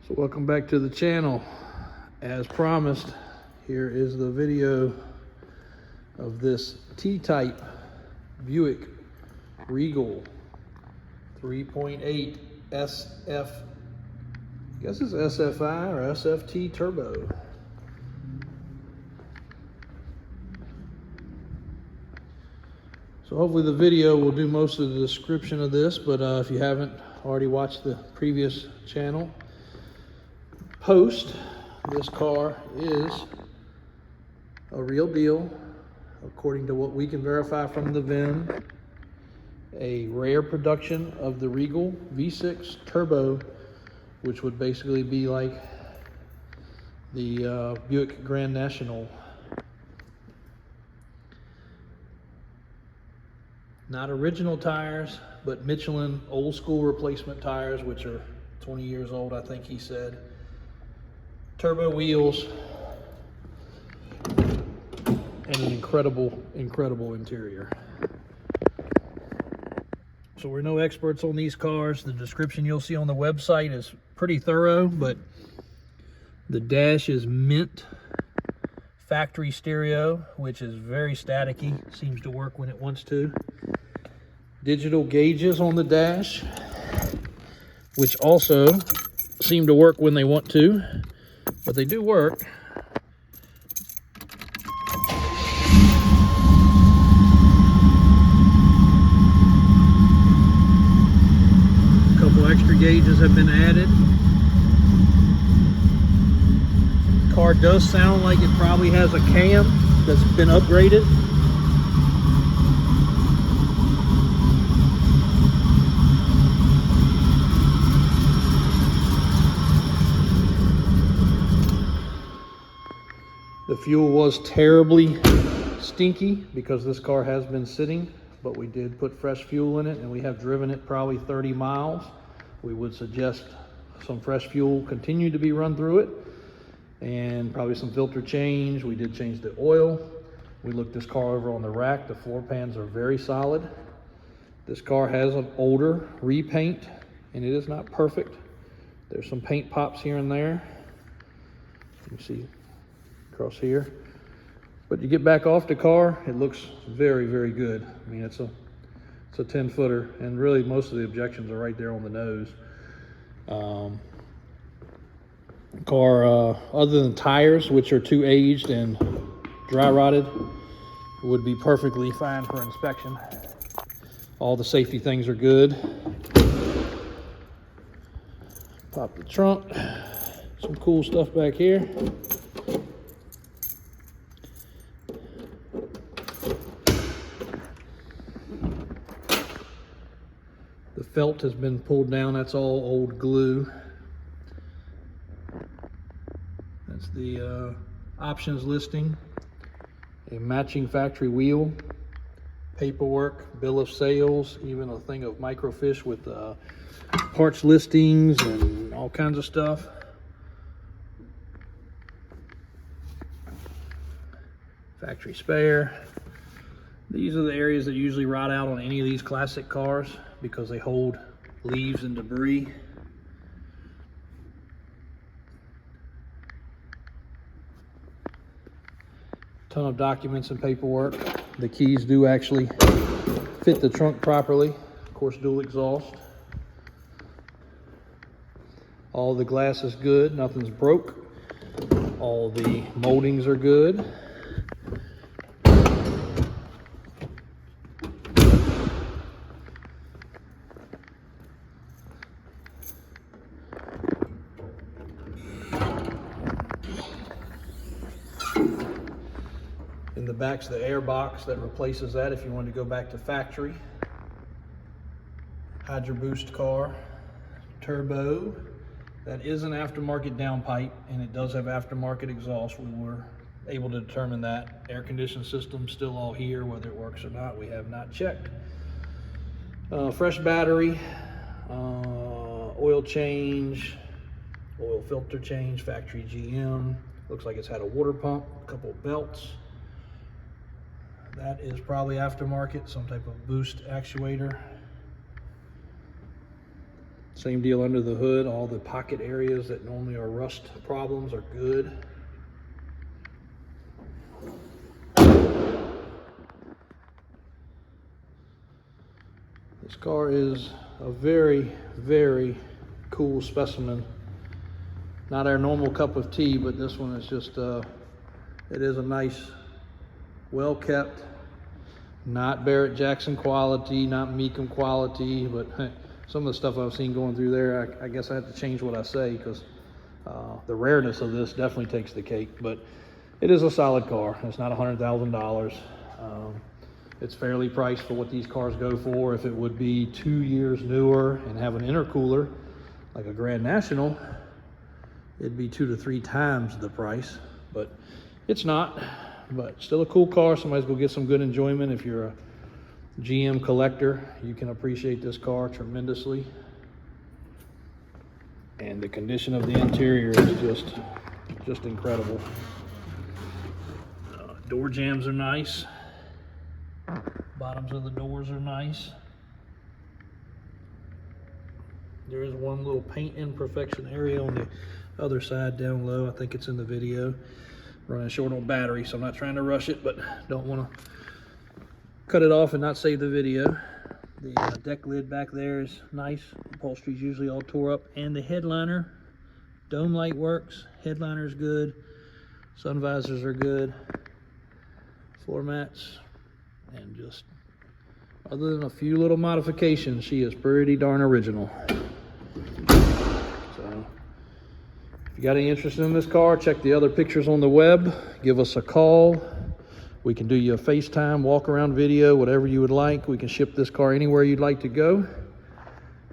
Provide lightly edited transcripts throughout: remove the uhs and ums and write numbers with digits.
So welcome back to the channel. As promised, here is the video of this T-type Buick Regal 3.8 SF, I guess it's SFI or SFT turbo. So hopefully the video will do most of the description of this, but if you haven't already watched the previous channel post, this car is a real deal according to what we can verify from the VIN. A rare production of the Regal V6 turbo, which would basically be like the Buick Grand National. Not original tires, but Michelin old school replacement tires, which are 20 years old, I think he said. Turbo wheels, and an incredible interior. So we're no experts on these cars. The description you'll see on the website is pretty thorough, but the dash is mint factory stereo, which is very staticky, seems to work when it wants to. Digital gauges on the dash, which also seem to work when they want to, but they do work. A couple extra gauges have been added. Car does sound like it probably has a cam that's been upgraded. The fuel was terribly stinky because this car has been sitting, but we did put fresh fuel in it and we have driven it probably 30 miles. We would suggest some fresh fuel continue to be run through it, and probably some filter change. We did change the oil. We looked this car over on the rack. The floor pans are very solid. This car has an older repaint and it is not perfect. There's some paint pops here and there. You can see across here, but you get back off the car, it looks very good. I mean, it's a 10-footer, and really most of the objections are right there on the nose. Car, other than tires, which are too aged and dry rotted, would be perfectly fine for inspection. All the safety things are good. Pop the trunk. Some cool stuff back here. The felt has been pulled down. That's all old glue. That's the options listing. A matching factory wheel, paperwork, bill of sales, even a thing of microfiche with parts listings and all kinds of stuff. Factory spare. These are the areas that usually rot out on any of these classic cars because they hold leaves and debris. Ton of documents and paperwork. The keys do actually fit the trunk properly. Of course, dual exhaust. All the glass is good, nothing's broke. All the moldings are good. In the back's the air box that replaces that if you want to go back to factory. Hydro boost car, turbo. That is an aftermarket downpipe, and it does have aftermarket exhaust. We were able to determine that. Air conditioning system still all here, whether it works or not, we have not checked. Fresh battery, oil change, oil filter change, factory GM. Looks like it's had a water pump, a couple of belts. That is probably aftermarket, some type of boost actuator. Same deal under the hood. All the pocket areas that normally are rust problems are good. This car is a very, very cool specimen. Not our normal cup of tea, but this one is just, it is a nice, well kept, not Barrett Jackson quality, not Meekum quality, but some of the stuff I've seen going through there, I guess I have to change what I say, because the rareness of this definitely takes the cake. But it is a solid car. It's not $100,000. It's fairly priced for what these cars go for. If it would be 2 years newer and have an intercooler like a Grand National, it'd be 2 to 3 times the price, but it's not. But still a cool car. Somebody's gonna get some good enjoyment. If you're a GM collector, you can appreciate this car tremendously. And the condition of the interior is just incredible. Door jambs are nice. Bottoms of the doors are nice. There is one little paint imperfection area on the other side down low. I think it's in the video. Running short on battery, so I'm not trying to rush it, but don't want to cut it off and not save the video. The deck lid back there is nice. Upholstery's usually all tore up, and the headliner, dome light works. Headliner's good. Sun visors are good. Floor mats, and just other than a few little modifications, she is pretty darn original. So if you got any interest in this car, check the other pictures on the web. Give us a call. We can do you a FaceTime, walk around video, whatever you would like. We can ship this car anywhere you'd like to go.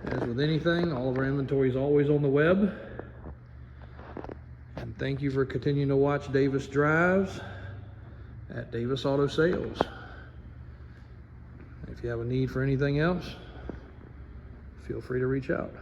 As with anything, all of our inventory is always on the web. And thank you for continuing to watch Davis Drives at Davis Auto Sales. If you have a need for anything else, feel free to reach out.